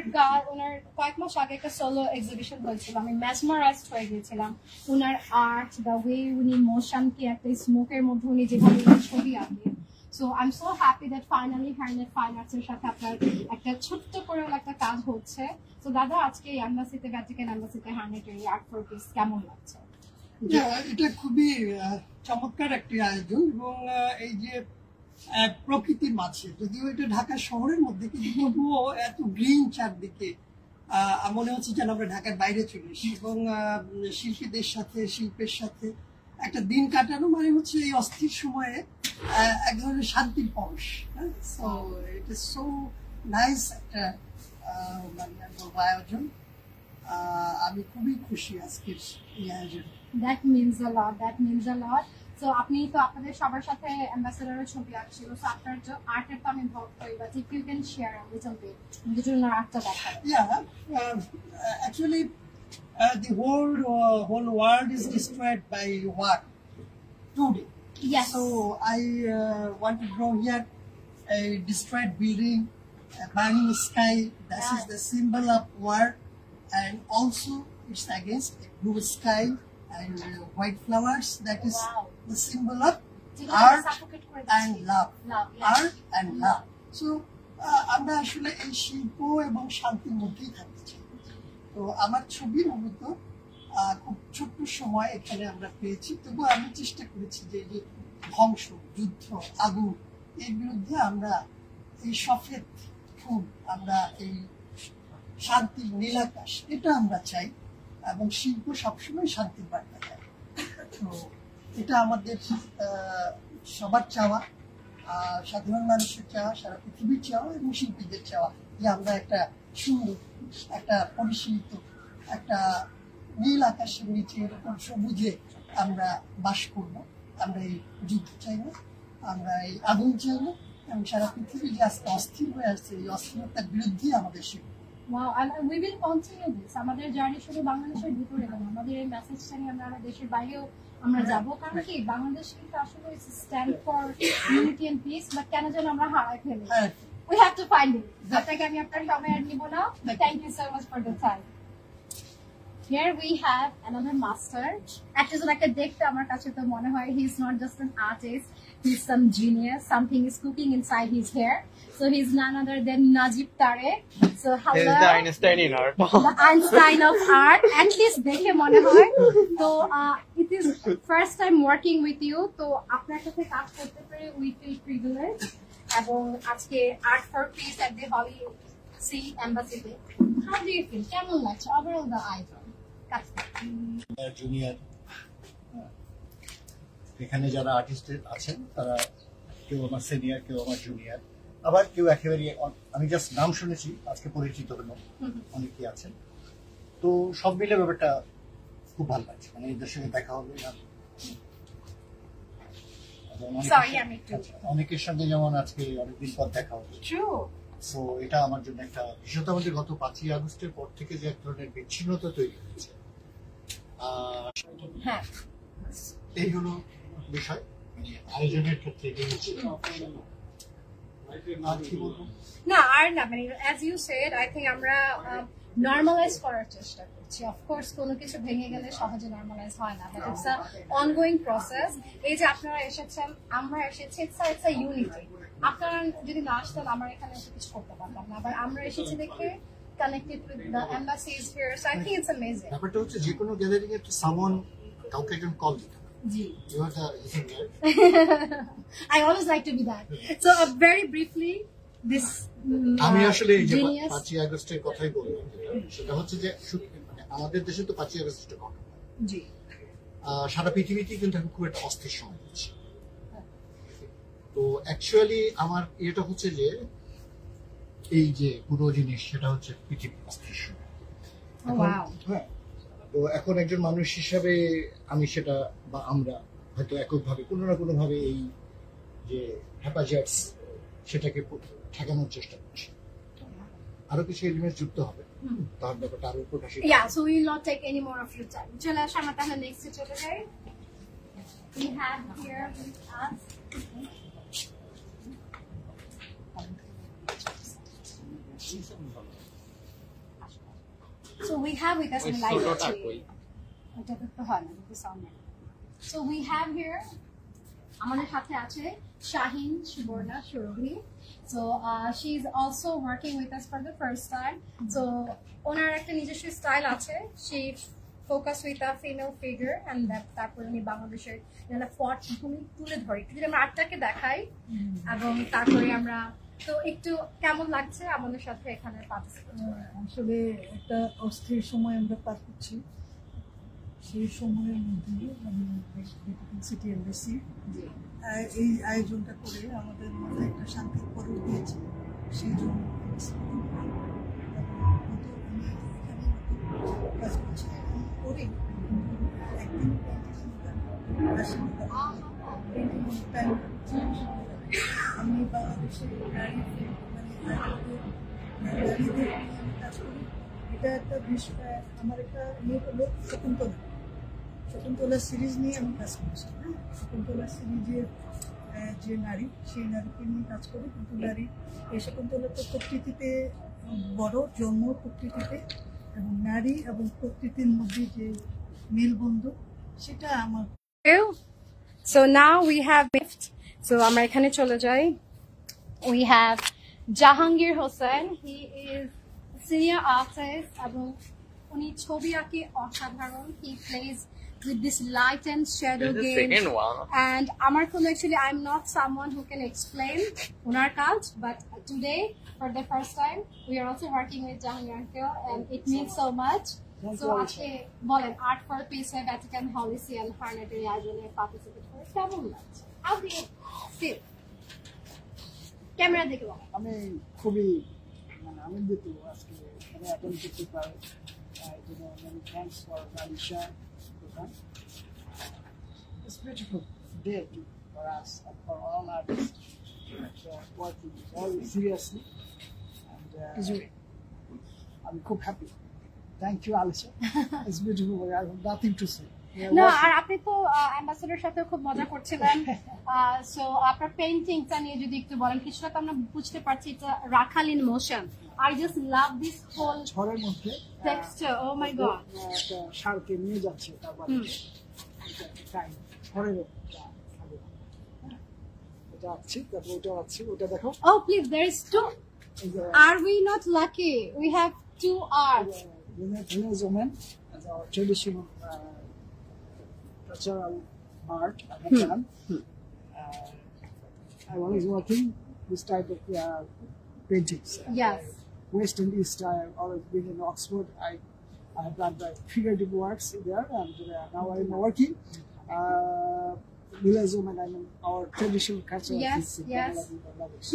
unar কয়েক মাস আগে একটা solo exhibition হয়েছিল। আমি mesmerized হয়ে গিয়েছিলাম। উনার art, the way উনি motion কি একটা smoke এর মধ্যে উনি যেভাবে ছবি আঁকেন। So I'm so happy that finally Hernet Fine Arts এর সাথে আপনার একটা ছোট্ট করে একটা কাজ হচ্ছে। So দাদা আজকে এমবাসিতে ভ্যাটিকান এমবাসিতে Hernet এর আর্ট ফর পিস কেমন লাগছে? এটা খুবই চমৎকার একটি আয়োজন এবং এই যে প্রকৃতির মাঝে যদিও এটা ঢাকা শহরের মধ্যে কিন্তু তবুও এত গ্রিন চারদিকে মনে হচ্ছে যেন আমরা ঢাকার বাইরে চলে এসেছি এবং শিল্পীদের সাথে শিল্পের সাথে একটা দিন কাটানো মানে হচ্ছে এই অস্থির সময়ে এক ধরনের শান্তির পরশ। So it is so nice একটা মানে আয়োজন। আমি খুবই খুশি আজকের এই আয়োজন। That means a lot. That means a lot. So আপনি তো আপনাদের সবার সাথে অ্যাম্বাসেডরের ছবি আঁকছিল। সো আপনার যে আর্টের তো আমি ইনভলভ করি, but if you can share a little bit দুজন আর্টটা দেখাবেন। Yeah, actually the whole world is destroyed by war today. Yes. So I want to draw here a destroyed building, a burning sky. That is the symbol of war, and also it's against a blue sky and white flowers. That is the symbol of art and love. Art and love. So আমরা আসলে এই শিল্প এবং শান্তির মধ্যেই থাকতে চাই। তো আমার ছবি মূলত খুব ছোট্ট সময় এখানে আমরা পেয়েছি, তবু আমি চেষ্টা করেছি যে ধ্বংস, যুদ্ধ, আগুন এর বিরুদ্ধে আমরা এই সফেদ ফুল, আমরা এই শান্তির নীলাকাশ এটা আমরা চাই এবং শিল্প সবসময় শান্তির বার্তা দেয়। তো এটা আমাদের সবার চাওয়া, সাধারণ মানুষের চাওয়া, সারা পৃথিবীর চাওয়া এবং শিল্পীদের চাওয়া যে আমরা একটা সুন্দর, একটা পরিশীলিত, একটা নীল আকাশের নিচে এরকম সবুজে আমরা বাস করবো। আমরা এই যুদ্ধ চাই না, আমরা এই আগুন চাই না, এবং সারা পৃথিবী যে আজকে অস্থির হয়ে আসছে এই অস্থিরতার বিরুদ্ধে আমাদের শিল্প। Wow, and we will continue this. আমাদের জার্নি শুধু বাংলাদেশের ভিতরে না, আমাদের এই মেসেজটা নিয়ে আমরা দেশের বাইরেও আমরা যাব। কারণ কি বাংলাদেশ কিন্তু আসলে stand for unity and peace, but কেন যেন আমরা হারাই ফেলি। We have to find it. আপনাকে আমি আপনার সময় আর নিব না। Thank you so much for the time. Here we have another master. Actually, like a দেখতে আমার কাছে তো মনে হয় he is not just an artist, he is some genius. Something is cooking inside his hair. So he is none other than Najib Tarek. So hello. He is the Einstein in art. The Einstein of art. At least দেখে মনে হয়। তো it is first time working with you. তো আপনার সাথে কাজ করতে পেরে we feel privileged. এবং আজকে Art for Peace at the Holly Sea Embassy. How do you feel? কেমন লাগছে overall the item? জুনিয়র এখানে যারা আর্টিস্ট আছেন তারা কেউ আমার সিনিয়র, কেউ আমার জুনিয়র, আবার কেউ একেবারে আমি জাস্ট নাম শুনেছি, আজকে পরিচিত হলো অনেকেই আছেন। তো সব মিলে ব্যাপারটা খুব ভালো লাগছে, মানে এদের সঙ্গে দেখা হলো। অনেকের সঙ্গে যেমন আজকে অনেকদিন পর দেখা হলো। সো এটা আমার জন্য একটা, বিশেষত আমাদের গত 5ই আগস্টের পর থেকে যে এক ধরনের বিচ্ছিন্নতা তৈরি হয়েছে, এই হলো বিষয়, মানে আয়োজনের ক্ষেত্রে আর কি বলবো না, আর না, মানে as you said, I think আমরা নরমালাইজ করার চেষ্টা করছি। অফকোর্স কোনো কিছু ভেঙে গেলে সহজে নরমালাইজ হয় না, but it's a ongoing process. এই যে আপনারা এসেছেন, আমরা এসেছি, ইটস আ ইউনিটি। আপনারা যদি না আসতেন আমরা এখানে এসে কিছু করতে পারতাম না, আবার আমরা এসেছি দেখে connected with the embassies here, so I think it's amazing. ব্যাপারটা হচ্ছে যে কোনো গ্যাদারিং এ সামন কাউকে একজন কল দিতে হবে। জি, you are the listener. I always like to be that. So very briefly this আমি আসলে এই যে 5ই আগস্টের কথাই বললাম, সেটা হচ্ছে যে আমাদের দেশে তো 5ই আগস্টটা ঘটনা, জি, সারা পৃথিবীতেই কিন্তু এখন খুব একটা অস্থির সময় হচ্ছে। তো অ্যাকচুয়ালি আমার এটা হচ্ছে যে এই যে পুরো জিনিস সেটা হচ্ছে পৃথিবীর অস্থির সময়। তো এখন একজন মানুষ হিসাবে আমি সেটা, বা আমরা হয়তো এককভাবে কোনো না কোনো ভাবে এই যে হ্যাপাজার্স সেটাকে ঠেকানোর চেষ্টা করছি। আরো কিছু এলিমেন্ট যুক্ত হবে, তার ব্যাপারটা আরো প্রকাশিত। Yeah, so we will not take any more of your time. চলে আসো আমরা তাহলে নেক্সট চলে যাই। We have here with us So we have with us in live So we have here আমাদের সাথে আছে শাহিন সুবর্ণা সুরভি So she is also working with us for the first time. So ওনার একটা নিজস্ব স্টাইল আছে, she focus with a female figure and তারপর উনি বাংলাদেশের একটা পটভূমি তুলে ধরে একটু যদি আমরা আর্টটাকে দেখাই এবং তারপরে আমরা তো একটু কেমন লাগছে আমাদের সাথে এখানে পার্টিসিপেট করে? আসলে একটা অস্থির সময় আমরা পার করছি, সেই সময়ের মধ্যে আমি সিটি এমবেসি এই আয়োজনটা করে আমাদের মধ্যে একটা শান্তির পরশ দিয়েছে, সেই জন্য কাজ করছি করি একদিন আমি বাংলাদেশের নারী নারীদের কাজ করি। এটা একটা আমার একটা ইয়ে হলো শকুন্তলা সিরিজ নিয়ে আমি কাজ করছি। শকুন্তলা সিরিজের যে নারী, সেই নারীকে নিয়ে কাজ করি। কিন্তু নারী এই শকুন্তলা তো প্রকৃতিতে বড়, জন্ম প্রকৃতিতে, এবং নারী এবং প্রকৃতির মধ্যে যে মেলবন্ধন সেটা আমার। So now we have so আমরা এখানে চলে যাই। We have Jahangir Hossain. He is senior artist এবং উনি ছবি আঁকে অসাধারণ। He plays with this light and shadow game. And আমার কোনো actually I'm not someone who can explain ওনার কাজ, but today for the first time we are also working with Jahangir uncle and it means so much. So আজকে বলেন art for peace এ Vatican holy see and ফার্নেটারি আয়োজনে participate করে কেমন লাগছে? How do you feel? Camera দেখে বলো। আমি খুবই আনন্দিত আজকে এখানে অ্যাটেন্ড করতে পারি। Thanks for Alisha. It's a beautiful day for us and for all artists working very seriously. And I'm খুব happy. Thank you, Alisha. It's beautiful. I have nothing to say. না, আর আপনি তো অ্যাম্বাসেডরের সাথে খুব মজা করছিলেন। সো আপনার পেইন্টিংটা নিয়ে যদি একটু বলেন, কিছুটা তো আমরা বুঝতে পারছি এটা রাখাল in motion. I just love this whole ঝড়ের মধ্যে texture. Oh my god. একটা শার্কে নিয়ে যাচ্ছে তারপর টাইম ঝড়ের এটা আছে, তারপর ওটা আছে, ওটা দেখো। Oh please, there is two. Are we not lucky? We have two arts. Village women as our traditional cultural art I have done. I was working this type of paintings. Yes. West and East, I have always been in Oxford. I have done the figurative works there, and now I'm working. Village women, I mean, our traditional culture. Yes, yes.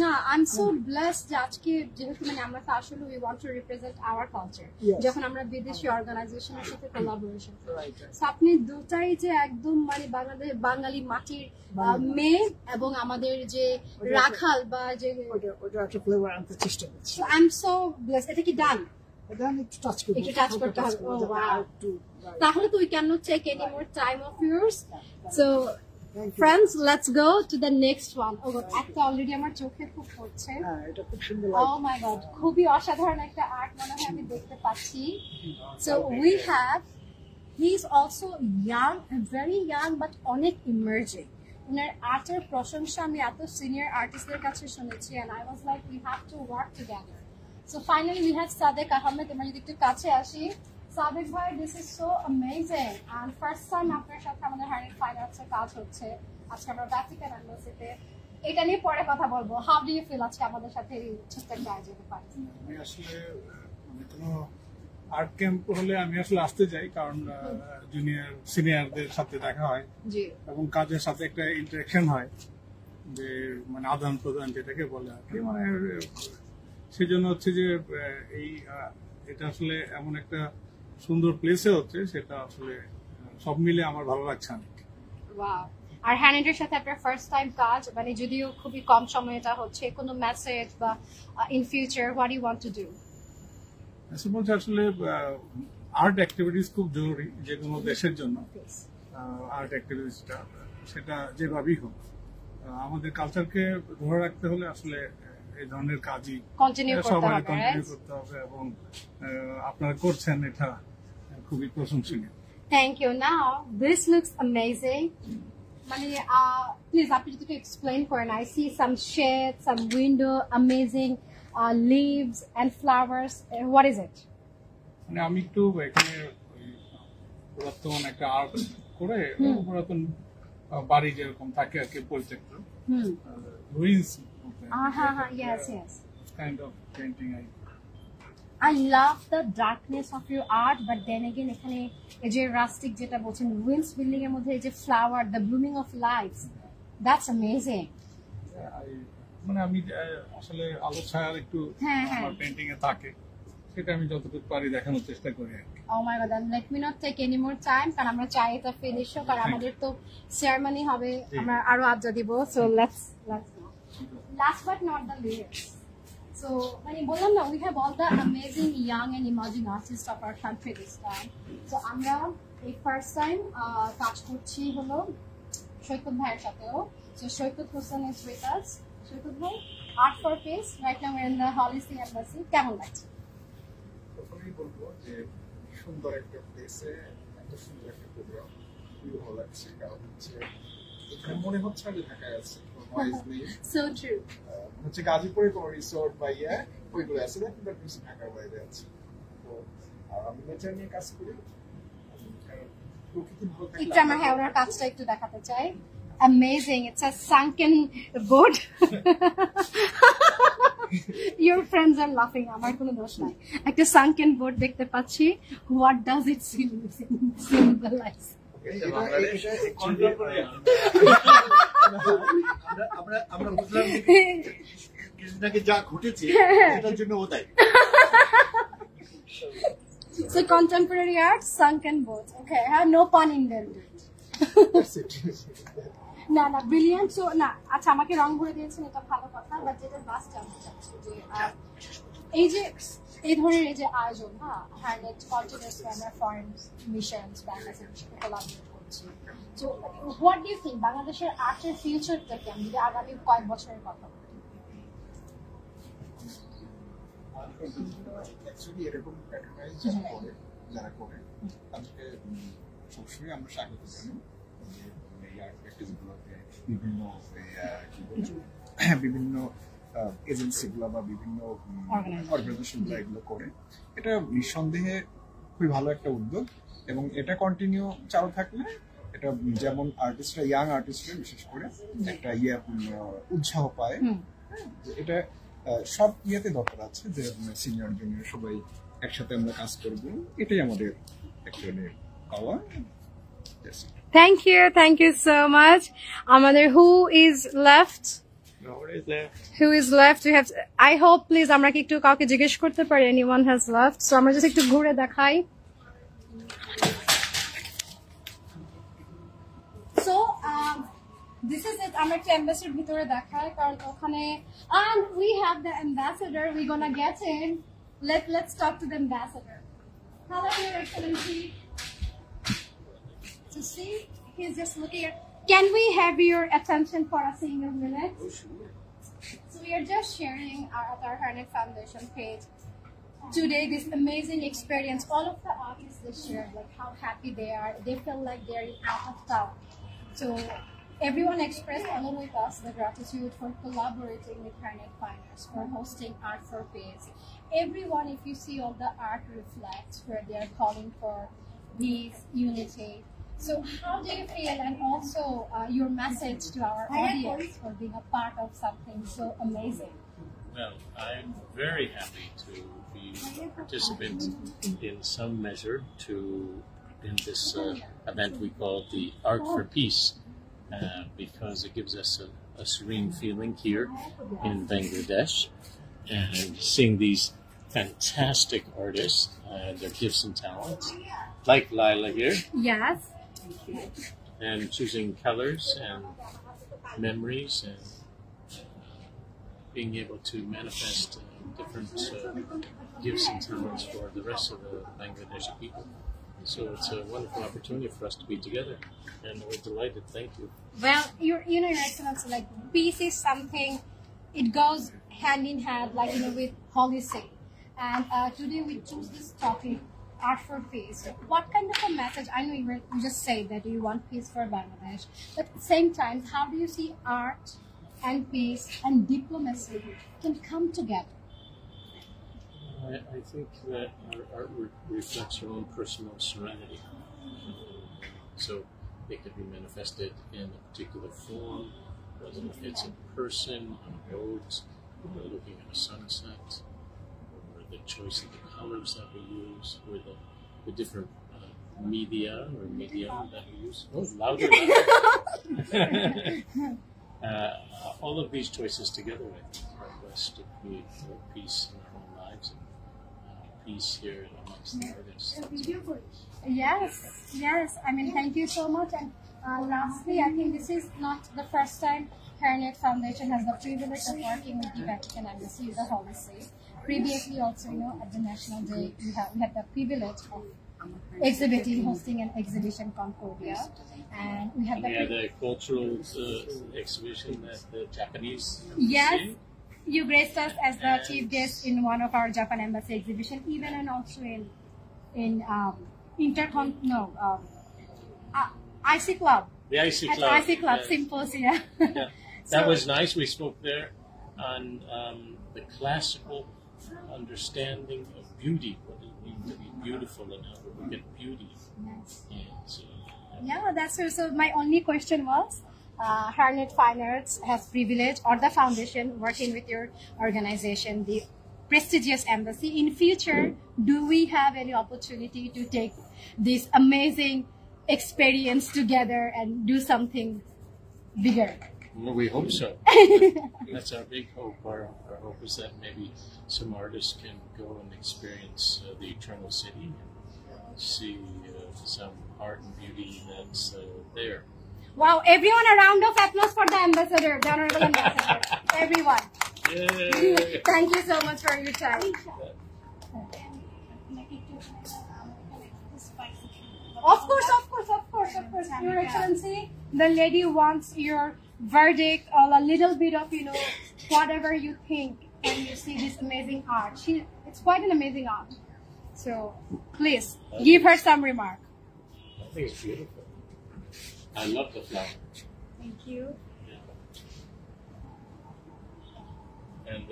No, I'm so blessed যে আজকে যেহেতু মানে আমরা তো আসলে we want to represent our culture. যখন আমরা বিদেশি অর্গানাইজেশনের সাথে কোলাবোরেশন করি, সো আপনি দুটাই যে একদম মানে বাঙালি মাটির মেয়ে এবং আমাদের যে রাখাল বা যে ওটা একটা ফ্লেভার আনতে চেষ্টা করছি। So I'm so blessed. এটা কি ডান? এটা আমি একটু টাচ করব। একটু টাচ করতে হবে। Oh wow. তাহলে তো we cannot take any more time of yours. So friends, let's go to the next one. Oh god, একটা অলরেডি আমার চোখে খুব পড়ছে। হ্যাঁ, এটা খুব সুন্দর লাগছে। Oh my god, খুবই অসাধারণ একটা আর্ট মনে হয় আমি দেখতে পাচ্ছি। So we have, he is also young, very young but অনেক emerging. ওনার আর্টের প্রশংসা আমি এত সিনিয়র আর্টিস্টদের কাছে শুনেছি and I was like we have to work together. So finally we have Sadek Ahmed. আমরা যদি একটু কাছে আসি, সাদেক ভাই, this is so amazing and first time আপনার সাথে আমাদের হার্নিট ফাইন আর্টসের কাজ হচ্ছে আজকে আমরা ভ্যাটিকান এম্বাসিতে। এটা নিয়ে পরে কথা বলবো। হাউ ডু ইউ ফিল আজকে আমাদের সাথে এই ছোট্ট একটা আয়োজনে পাচ্ছি? আমি আসলে মানে কোনো আর্ট ক্যাম্প হলে আমি আসলে আসতে যাই, কারণ জুনিয়র সিনিয়রদের সাথে দেখা হয় এবং কাজের সাথে একটা ইন্টারেকশন হয়, যে মানে আদান প্রদান যেটাকে বলে আর কি, মানে সেজন্য হচ্ছে যে এই এটা আসলে এমন একটা সুন্দর প্লেসে হচ্ছে, সেটা আসলে সব মিলে আমার ভালো লাগছে অনেক। ওয়াও। আর হ্যান্ডের সাথে আপনার ফার্স্ট টাইম কাজ, মানে যদিও খুবই কম সময় এটা হচ্ছে, কোনো মেসেজ বা in future what you want to do? বলছে আসলে আর্ট অ্যাক্টিভিটিস খুব জরুরি যে কোনো দেশের জন্য। আর্ট অ্যাক্টিভিটিসটা সেটা যেভাবেই হোক আমাদের কালচারকে ধরে রাখতে হলে আসলে এই ধরনের কাজই সবাই কন্টিনিউ করতে হবে এবং আপনারা করছেন, এটা খুবই প্রশংসনীয়। Thank you. Now this looks amazing. Please, after you explain for and I see some shade, some window, amazing leaves and flowers. What is it? আমি একটু এখানে পুরাতন একটা আর্ট করে পুরাতন বাড়ি যেরকম থাকে আর কি পরিত্যক্ত ruins. Yes. Kind of painting. I love the darkness of your art, but then again, এখানে এই যে rustic যেটা বলছেন, ruins building এর মধ্যে এই যে flower, the blooming of lives, that's amazing. আমি আসলে আলো ছায়ার একটু আমার পেইন্টিং এ থাকে, সেটা আমি যতটুকু পারি দেখানোর চেষ্টা করি আর কি। Oh my God, then let me not take any more time, কারণ আমরা চাই এটা ফিনিশ হোক, কারণ আমাদের তো সেরেমনি হবে, আমরা আরো আড্ডা দিব, so let's go. Last but not the least. So, বললাম না, we have all the amazing young and emerging artists of our country this time. So, আমরা এই first time কাজ করছি হলো সৈকত ভাইয়ের সাথেও. So, Saikat Hossain is with us. সৈকত ভাই, Art for Peace. Right now we're in the Holistic Embassy. কেমন লাগছে? প্রথমেই বলবো যে সুন্দর একটা প্লেসে এত সুন্দর একটা প্রোগ্রাম খুবই ভালো লাগছে, কারণ হচ্ছে এখানে মনে হচ্ছে আমি ঢাকায় আছি। So true. হচ্ছে গাজীপুরে কোনো রিসোর্ট বা ওইগুলো আছে, বাট ঢাকার বাইরে আছে। তো আমি নেচার নিয়ে কাজ করি, প্রকৃতি ভালো থাকলে আমরা ওনার কাজটা একটু দেখাতে চাই। Amazing, it's a sunken boat. Your friends are laughing, আমার কোনো দোষ নাই। একটা sunken boat দেখতে পাচ্ছি, what does it symbolize? আমরা বুঝলাম কিছুদিন আগে যা ঘটেছে এটার জন্য ও দায়ী। So contemporary art, sunken boat. Okay, I have no pun intended. না ব্রিলিয়ান্ট। সো না, আচ্ছা আমাকে রং ভরে দিয়েছেন, এটা ভালো কথা, বাট যেটা লাস্ট জানতে চাচ্ছি যে এই যে এই ধরনের এই যে আয়োজন, হারনেট কন্টিনিউয়াসলি আমরা ফরেন মিশনস বাংলাদেশের সাথে কোলাবরেট করছি। So what do you think বাংলাদেশের আর্টের ফিউচারটা কেমন যদি আগামী কয়েক বছরের কথা বলি? অ্যাকচুয়ালি এরকম প্যাটার্নাইজ যারা করে তাদেরকে সবসময় আমরা স্বাগত জানাই। বিভিন্ন এজেন্সিগুলো বা বিভিন্ন অর্গানাইজেশনগুলো এগুলো করে, এটা নিঃসন্দেহে খুবই ভালো একটা উদ্যোগ এবং এটা কন্টিনিউ চালু থাকলে এটা যেমন আর্টিস্টরা, ইয়াং আর্টিস্টরা বিশেষ করে একটা উৎসাহ পায়। এটা সব ইয়েতে দরকার আছে যে সিনিয়র জুনিয়র সবাই একসাথে আমরা কাজ করবো, এটাই আমাদের অ্যাকচুয়ালি পাওয়া। Thank you so much. Amader, who is left? Who is left? We have. I hope, please, আমরা কি একটু কাউকে জিজ্ঞেস করতে পারি? Anyone has left? So আমরা just একটু ঘুরে দেখাই। So this is it. আমরা একটা এমবাসির ভিতরে দেখাই, কারণ ওখানে and we have the ambassador. We're gonna get in. Let's talk to the ambassador. Hello, Your Excellency. To see, he's just looking at. Can we have your attention for a single minute? So we are just sharing at our Harnett Foundation page today this amazing experience. All of the artists they shared, like how happy they are. They feel like they're out of town. So everyone expressed along with us the gratitude for collaborating with Harnett Finance, for hosting Art for Peace. Everyone, if you see all the art reflects where they are calling for peace, unity. So how do you feel, and also your message to our audience for being a part of something so amazing? Well, I'm very happy to be a participant in some measure in this event we call the Art for Peace, because it gives us a serene feeling here in Bangladesh, and seeing these fantastic artists, their gifts and talents, like Lila here. Yes. And choosing colors and memories and being able to manifest different gifts and talents for the rest of the Bangladeshi people. So it's a wonderful opportunity for us to be together, and we're delighted. Thank you. Well, Your Excellency, like peace is something, it goes hand in hand, like with policy. And today we choose this topic, Art for Peace. What kind of a message? I know you just said that you want peace for Bangladesh, but at the same time, how do you see art and peace and diplomacy can come together? I think that our art reflects our own personal serenity. So it could be manifested in a particular form, whether it's a person on a boat, or looking at a sunset, or the choice of the colors that we use, or the different media or medium that we use. Oh, louder! All of these choices together, I think, are best to create peace in our own lives and peace here amongst the artists. Yes. I mean, thank you so much. And lastly, I think this is not the first time Harnet Foundation has the privilege of working with the Vatican Embassy, the Holy See. Previously, also, at the National Day, we had the privilege of hosting an exhibition, Concordia, and we had the cultural exhibition at the Japanese Embassy. Yes, you graced us as the chief guest in one of our Japan Embassy exhibition, even and also in IC Club. The IC Club. At IC Club Symposia. Yeah. That was nice. We spoke there on the classical understanding of beauty, what it means to be beautiful and how to look at beauty. Yeah, that's true. So my only question was, Harnet Fine Arts has privilege, or the foundation working with your organization, the prestigious embassy. In future, do we have any opportunity to take this amazing experience together and do something bigger? Well, we hope so. That's our big hope. Our hope is that maybe some artists can go and experience the Eternal City and see some art and beauty that's there. Wow, everyone, a round of applause for the ambassador, the Honorable Ambassador. Everyone. Yay. Thank you so much for your time. Of course. Your Excellency, the lady wants your verdict or a little bit of, whatever you think when you see this amazing art. It's quite an amazing art. So, please, give her some remark. I think it's beautiful. I love the flower. Thank you. Yeah. And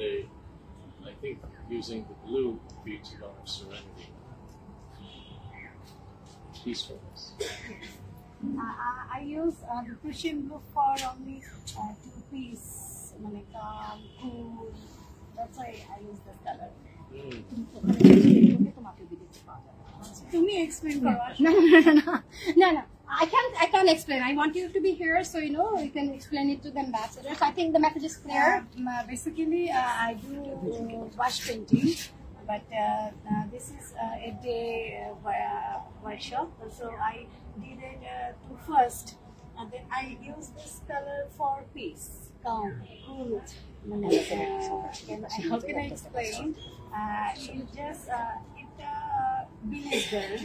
I think using the blue creates a lot of serenity, peacefulness. I use the Prussian blue for only 2 piece, cool. That's why I use this color. To me, explain for us. No. I can't explain. I want you to be here so you can explain it to the ambassadors. I think the message is clear. Basically, I do wash painting, but this is a day workshop. So I did it first, and then I use this color for peace. Cool. How can I explain? It's just village girl,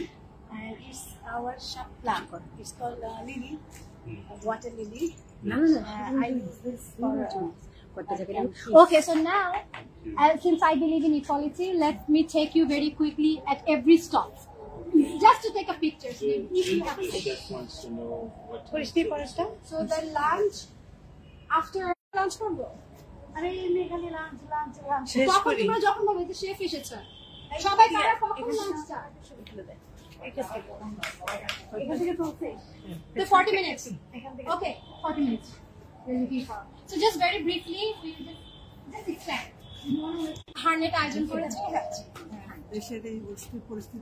and it's our shop plant. It's called lily, water lily. I use this for. Okay, so now, since I believe in equality, let me take you very quickly at every stop. Just to take a picture. So just wants to know what. So the lunch, after lunch করবো আরে এখানে lunch শেষ করি যখন বলবে যে chef এসেছে সবাই কারা কখন লাঞ্চ চায় এখান থেকে চলছে তো 40 minutes okay 40 minutes we're looking for so just very briefly we just explain Harnet আয়োজন করেছে দেশের এই পরিস্থিতি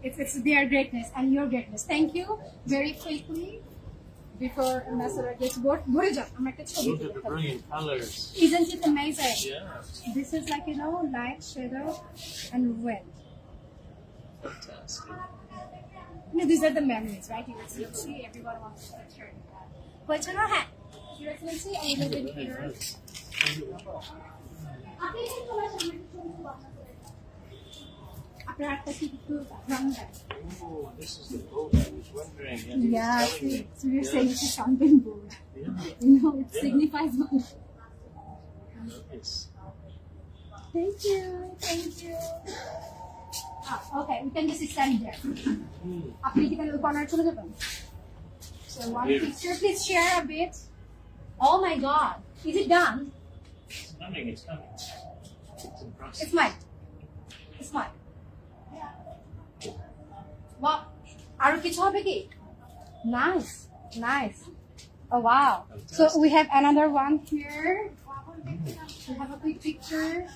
It's their greatness and your greatness. Thank you. Very quickly, before Ambassador gets bored, Look at the brilliant colors. Isn't it amazing? Yeah. This is like, light, shadow, and wind. Fantastic. These are the memories, right? You will see everyone wants to picture. Your Excellency, a little bit here. Oh, this is the boat I was wondering. Yeah, so you're saying it's a sunken board. Yeah. You know, it signifies much. Nice. Thank you, thank you. Okay, we can just extend there. After you can look on our children. So one picture, please share a bit. Oh my God, is it done? It's coming, it's coming. It's in process. It's mine. It's mine. Wow, are you happy? Nice, nice. Oh wow. So we have another one here. We have a quick picture.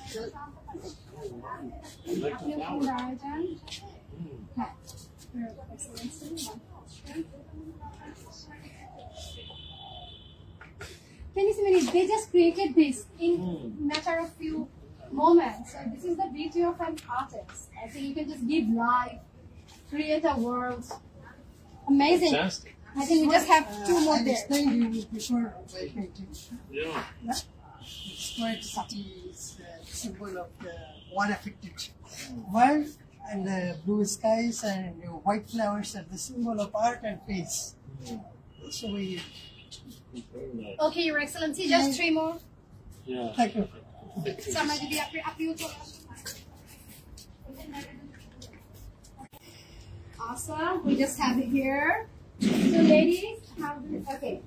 Like the flower. Can you see many? They just created this in matter of few moments. So this is the beauty of an artist. I think you can just give life, create a world. Amazing. Fantastic. I think we just have two more there. Explain you before I painting. Yeah. It's quite is the symbol of the water-affected world, and the blue skies and the white flowers are the symbol of art and peace. So we. Okay, Your Excellency, just three more. Yeah. Thank you. Somebody be up you. Awesome. We just have it here. So, ladies, okay.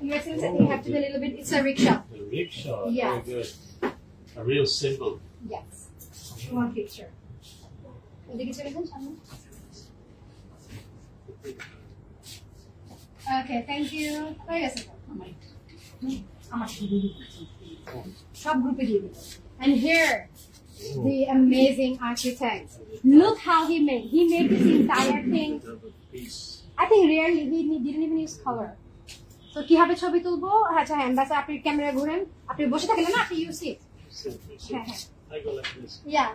Your Excellency, you have to do a little bit. It's a rickshaw. The rickshaw. Yeah. Very good. A real symbol. Yes. One picture. Okay, thank you. And here, the amazing architect. Look how he made. He made this entire thing. I think rarely he didn't even use color. So কিভাবে ছবি তুলবো? আচ্ছা হ্যাঁ, বাস আপনি camera ঘুরেন, আপনি বসে থাকেন না, আপনি ইউজ ইট। হ্যাঁ হ্যাঁ। I go like this. Yeah.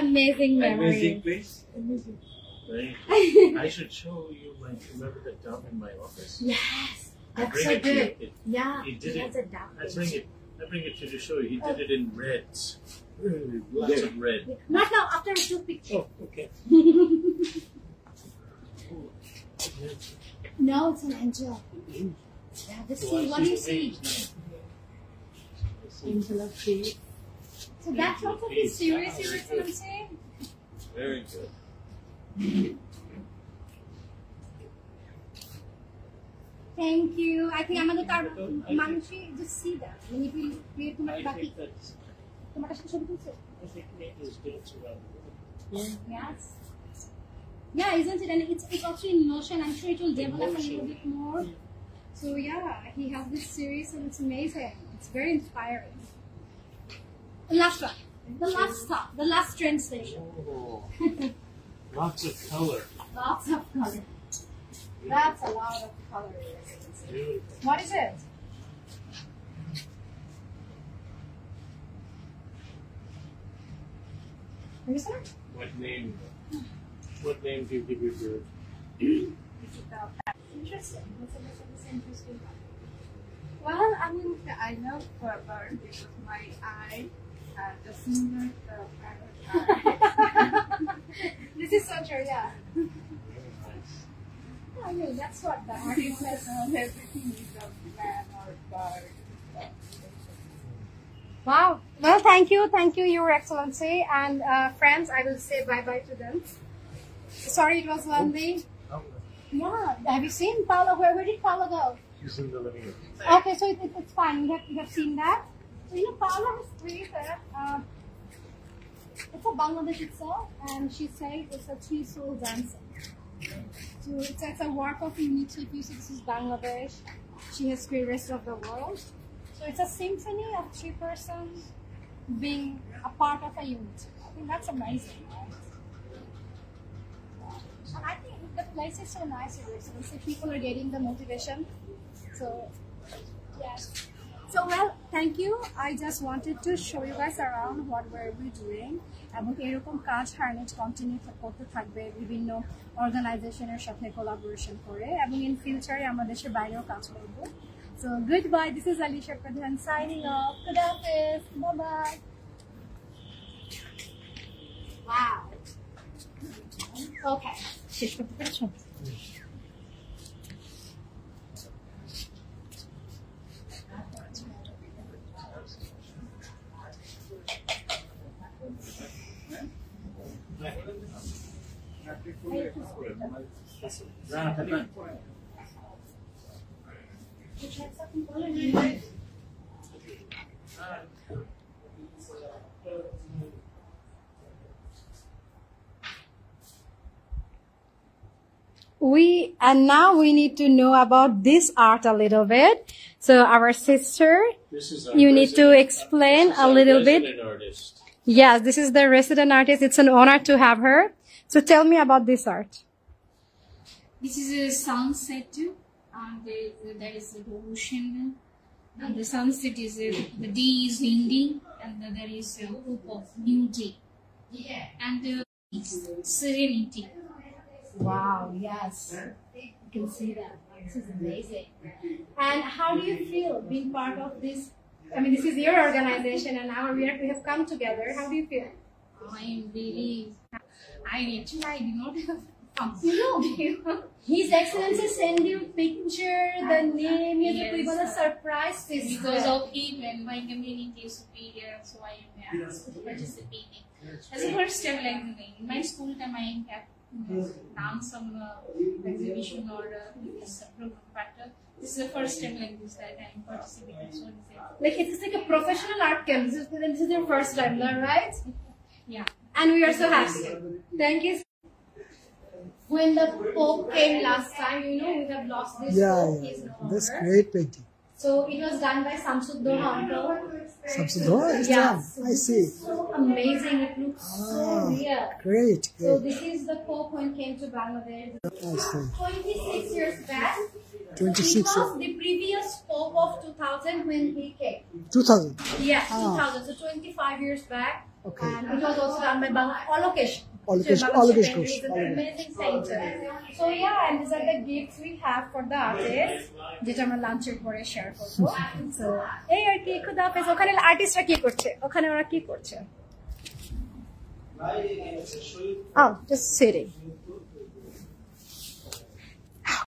Amazing memory. Amazing place. Amazing. Right. I should show you remember that dog in my office. Yes. That's Bring so it to good. you. Yeah. He did has it. a dog. I bring it to you to show you. He did it in reds. Lots of red. Not now, after I took picture. Oh, okay. No, it's an angel. Yeah, this is what you see. Angel of peace. So that's also the series you were going to say? Very good. Thank you. I think I'm going to just see that. When you will create too much back. Yes. Yeah, isn't it? And it's also in motion. I'm sure it will develop a little bit more. So yeah, he has this series and it's amazing. It's very inspiring. The last one. The last stop. The last train station. Oh, lots of color. Lots of color. That's a lot of color. What is it? What name do you give your bird? Interesting. What's interesting? Well, I mean, I know for a bird because my eye, the similar to parrot eye. This is so true, yeah. I mean, that's what the artist says. Everything is a man or bird. Wow. Well, thank you, Your Excellency, and friends. I will say bye-bye to them. Sorry, it was lonely. Yeah. Have you seen Paula? Where did Paula go? She's in the living room. Okay, so it's fine. You have seen that. So, you know, Paula has created. It's a Bangladesh itself, and she says it's a three-soul dancing. So it's a work of unity. If you see, this is Bangladesh. She has created the rest of the world. So it's a symphony of three persons being a part of a unity. I think that's amazing, right? And I think the place is so nice here. So people are getting the motivation. So yes, So well, thank you. I just wanted to show you guys around what were we doing. এবং এরকম কাজ হারনেট continue করতে থাকবে বিভিন্ন অর্গানাইজেশনের সাথে collaboration করে এবং ইন ফিউচারে আমরা দেশের বাইরেও কাজ করব। So goodbye. This is Alisha Pradhan signing off. Khudafiz. Bye bye. Wow. Okay. শেষ করতে পেরেছো? Now we need to know about this art a little bit. So our sister, you need to explain a little bit. Artist. Yes, this is the resident artist. It's an honor to have her. So tell me about this art. This is a sunset, and there is the ocean, and the sunset is the day is ending, and there is a hope of new day, and serenity. Wow, yes, you can see that. This is amazing. And how do you feel being part of this? I mean, this is your organization, and now we have come together. How do you feel? I am really. I did not have fun. His Excellency send you picture, the name, you have to a surprise. Because of him and my community is superior, so I am participating. As a first time, like in my school time, I have done some exhibition or this program, but this is the first time like this that I am participating. So like it's like a professional art camp. This is your first time, right? Yeah. And we are so happy. Thank you. When the Pope came last time, we have lost this Pope. That's great painting. So it was done by Samsuddoha uncle. Samsuddoha is done. I see. So amazing. It looks so real. Great. So this is the Pope when came to Bangladesh. I see. 26 years back. 26 He was the previous Pope of 2000 when he came. 2000? Yes, 2000. So 25 years back. Okay. And it was also done by Olokesh. Olokesh He's an amazing painter. So yeah, and these are the gifts we have for the artist. যেটা আমরা লাঞ্চের পরে share করব। So এই আর কি খুদাফেজ ওখানে আর্টিস্টরা কি করছে? ওখানে ওরা কি করছে? Oh, just sitting.